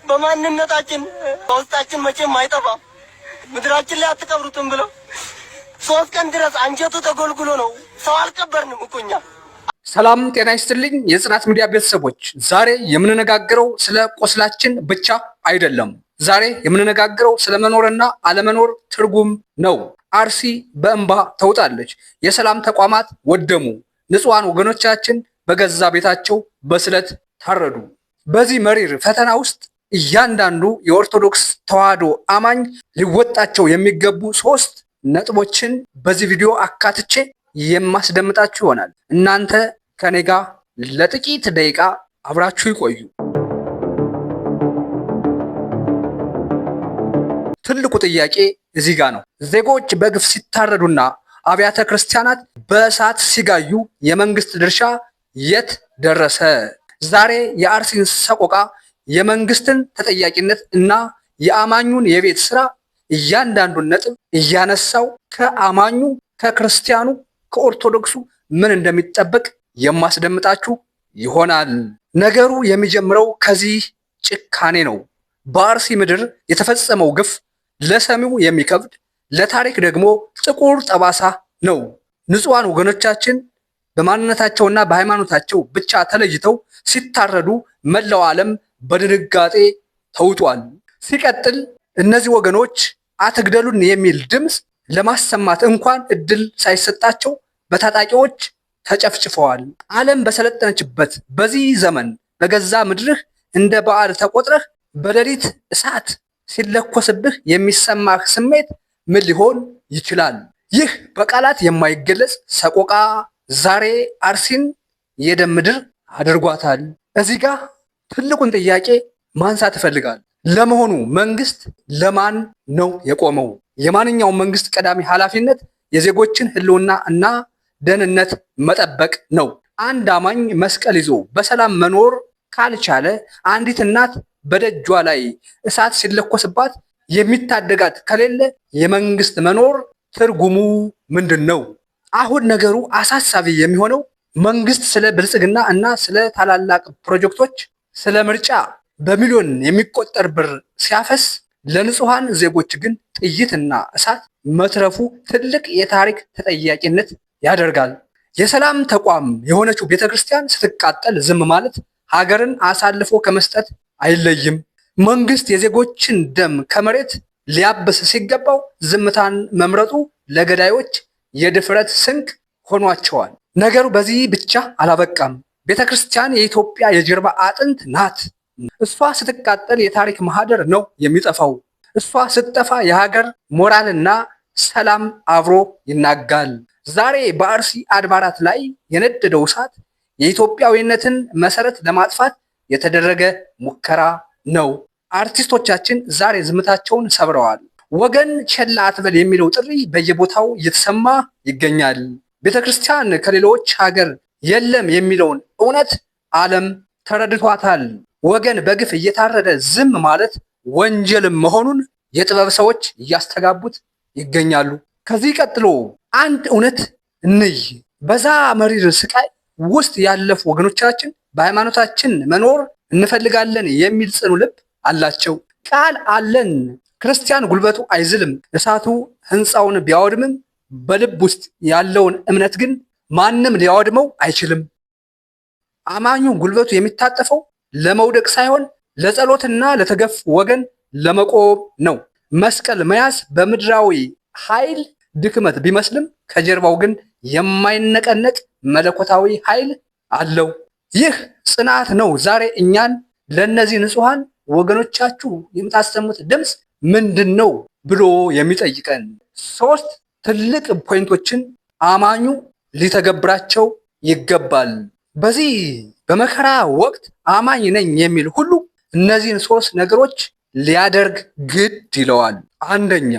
በማንነታችን በውስጣችን መቼም አይጠፋ ምድራችን ላይ አትቀብሩትም ብለው 3 ቀን ድረስ አንጀቱ ተጎልጉሎ ነው ሰው አልቀበርንም እኮ እኛ። ሰላም ጤና ይስጥልኝ የጽናት ሚዲያ ቤተሰቦች፣ ዛሬ የምንነጋገረው ስለ ቆስላችን ብቻ አይደለም። ዛሬ የምንነጋገረው ስለ መኖርና አለመኖር ትርጉም ነው። አርሲ በእንባ ተውጣለች። የሰላም ተቋማት ወደሙ። ንጹሃን ወገኖቻችን በገዛ ቤታቸው በስለት ታረዱ። በዚህ መሪር ፈተና ውስጥ እያንዳንዱ የኦርቶዶክስ ተዋህዶ አማኝ ሊወጣቸው የሚገቡ 3 ነጥቦችን በዚህ ቪዲዮ አካትቼ የማስደምጣችሁ ይሆናል። እናንተ ከኔ ጋር ለጥቂት ደቂቃ አብራችሁ ይቆዩ። ትልቁ ጥያቄ እዚህ ጋር ነው። ዜጎች በግፍ ሲታረዱና አብያተ ክርስቲያናት በእሳት ሲጋዩ የመንግስት ድርሻ የት ደረሰ? ዛሬ የአርሲን ሰቆቃ፣ የመንግስትን ተጠያቂነት እና የአማኙን የቤት ስራ እያንዳንዱን ነጥብ እያነሳው ከአማኙ ከክርስቲያኑ ከኦርቶዶክሱ ምን እንደሚጠበቅ የማስደምጣችሁ ይሆናል። ነገሩ የሚጀምረው ከዚህ ጭካኔ ነው። በአርሲ ምድር የተፈጸመው ግፍ ለሰሚው የሚከብድ ለታሪክ ደግሞ ጥቁር ጠባሳ ነው። ንጹሃን ወገኖቻችን በማንነታቸውና በሃይማኖታቸው ብቻ ተለይተው ሲታረዱ መላው ዓለም በድንጋጤ ተውጧል። ሲቀጥል እነዚህ ወገኖች አትግደሉን የሚል ድምፅ ለማሰማት እንኳን እድል ሳይሰጣቸው በታጣቂዎች ተጨፍጭፈዋል። ዓለም በሰለጠነችበት በዚህ ዘመን በገዛ ምድርህ እንደ በዓል ተቆጥረህ በሌሊት እሳት ሲለኮስብህ የሚሰማህ ስሜት ምን ሊሆን ይችላል? ይህ በቃላት የማይገለጽ ሰቆቃ ዛሬ አርሲን የደም ምድር አድርጓታል። እዚህ ጋር ትልቁን ጥያቄ ማንሳት እፈልጋለሁ። ለመሆኑ መንግስት ለማን ነው የቆመው? የማንኛውም መንግስት ቀዳሚ ኃላፊነት የዜጎችን ሕልውና እና ደህንነት መጠበቅ ነው። አንድ አማኝ መስቀል ይዞ በሰላም መኖር ካልቻለ፣ አንዲት እናት በደጇ ላይ እሳት ሲለኮስባት የሚታደጋት ከሌለ የመንግስት መኖር ትርጉሙ ምንድን ነው? አሁን ነገሩ አሳሳቢ የሚሆነው መንግስት ስለ ብልጽግና እና ስለ ታላላቅ ፕሮጀክቶች፣ ስለ ምርጫ በሚሊዮን የሚቆጠር ብር ሲያፈስ ለንጹሃን ዜጎች ግን ጥይትና እሳት መትረፉ ትልቅ የታሪክ ተጠያቂነት ያደርጋል። የሰላም ተቋም የሆነችው ቤተክርስቲያን ስትቃጠል ዝም ማለት ሀገርን አሳልፎ ከመስጠት አይለይም። መንግስት የዜጎችን ደም ከመሬት ሊያብስ ሲገባው ዝምታን መምረጡ ለገዳዮች የድፍረት ስንቅ ሆኗቸዋል። ነገሩ በዚህ ብቻ አላበቃም። ቤተክርስቲያን የኢትዮጵያ የጀርባ አጥንት ናት። እሷ ስትቃጠል የታሪክ ማህደር ነው የሚጠፋው። እሷ ስትጠፋ የሀገር ሞራልና ሰላም አብሮ ይናጋል። ዛሬ በአርሲ አድባራት ላይ የነደደው እሳት የኢትዮጵያዊነትን መሰረት ለማጥፋት የተደረገ ሙከራ ነው። አርቲስቶቻችን ዛሬ ዝምታቸውን ሰብረዋል። ወገን ቸላ አትበል የሚለው ጥሪ በየቦታው እየተሰማ ይገኛል። ቤተክርስቲያን ከሌሎች ሀገር የለም የሚለውን እውነት ዓለም ተረድቷታል። ወገን በግፍ እየታረደ ዝም ማለት ወንጀልም መሆኑን የጥበብ ሰዎች እያስተጋቡት ይገኛሉ። ከዚህ ቀጥሎ አንድ እውነት እንይ። በዛ መሪር ስቃይ ውስጥ ያለፉ ወገኖቻችን በሃይማኖታችን መኖር እንፈልጋለን የሚል ጽኑ ልብ አላቸው። ቃል አለን። ክርስቲያን ጉልበቱ አይዝልም። እሳቱ ህንፃውን ቢያወድምም በልብ ውስጥ ያለውን እምነት ግን ማንም ሊያወድመው አይችልም። አማኙ ጉልበቱ የሚታጠፈው ለመውደቅ ሳይሆን ለጸሎትና ለተገፉ ወገን ለመቆም ነው። መስቀል መያዝ በምድራዊ ኃይል ድክመት ቢመስልም ከጀርባው ግን የማይነቀነቅ መለኮታዊ ኃይል አለው። ይህ ጽናት ነው ዛሬ እኛን ለእነዚህ ንጹሃን ወገኖቻችሁ የምታሰሙት ድምፅ ምንድን ነው ብሎ የሚጠይቀን። 3 ትልቅ ፖይንቶችን አማኙ ሊተገብራቸው ይገባል። በዚህ በመከራ ወቅት አማኝ ነኝ የሚል ሁሉ እነዚህን 3 ነገሮች ሊያደርግ ግድ ይለዋል። አንደኛ፣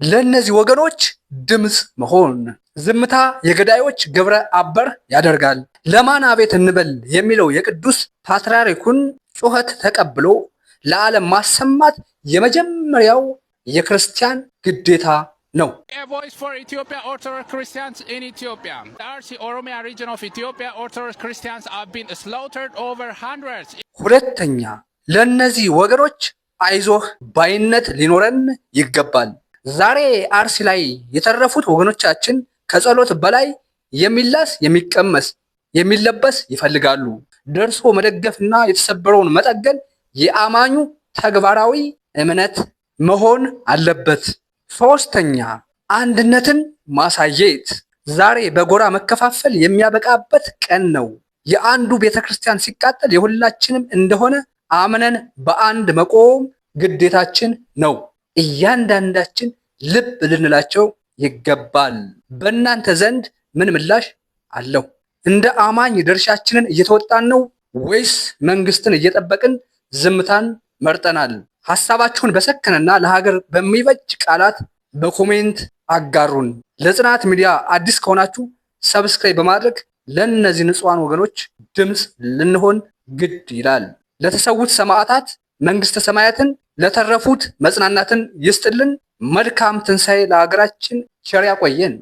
ለእነዚህ ወገኖች ድምፅ መሆን። ዝምታ የገዳዮች ግብረ አበር ያደርጋል። ለማን አቤት እንበል የሚለው የቅዱስ ፓትርያርኩን ጩኸት ተቀብሎ ለዓለም ማሰማት የመጀመሪያው የክርስቲያን ግዴታ ነው። A voice for Ethiopia Orthodox Christians in Ethiopia. The RC Oromia region of Ethiopia Orthodox Christians have been slaughtered over hundreds. ሁለተኛ ለእነዚህ ወገኖች አይዞህ ባይነት ሊኖረን ይገባል። ዛሬ አርሲ ላይ የተረፉት ወገኖቻችን ከጸሎት በላይ የሚላስ የሚቀመስ የሚለበስ ይፈልጋሉ። ደርሶ መደገፍና የተሰበረውን መጠገን የአማኙ ተግባራዊ እምነት መሆን አለበት። ሶስተኛ፣ አንድነትን ማሳየት። ዛሬ በጎራ መከፋፈል የሚያበቃበት ቀን ነው። የአንዱ ቤተክርስቲያን ሲቃጠል የሁላችንም እንደሆነ አምነን በአንድ መቆም ግዴታችን ነው። እያንዳንዳችን ልብ ልንላቸው ይገባል። በእናንተ ዘንድ ምን ምላሽ አለው? እንደ አማኝ ድርሻችንን እየተወጣን ነው ወይስ መንግስትን እየጠበቅን ዝምታን መርጠናል? ሐሳባችሁን በሰከነና ለሀገር በሚበጅ ቃላት በኮሜንት አጋሩን። ለጽናት ሚዲያ አዲስ ከሆናችሁ ሰብስክራይብ በማድረግ ለእነዚህ ንጹሃን ወገኖች ድምፅ ልንሆን ግድ ይላል። ለተሰዉት ሰማዕታት መንግስተ ሰማያትን፣ ለተረፉት መጽናናትን ይስጥልን። መልካም ትንሣኤ ለሀገራችን። ቸር ያቆየን።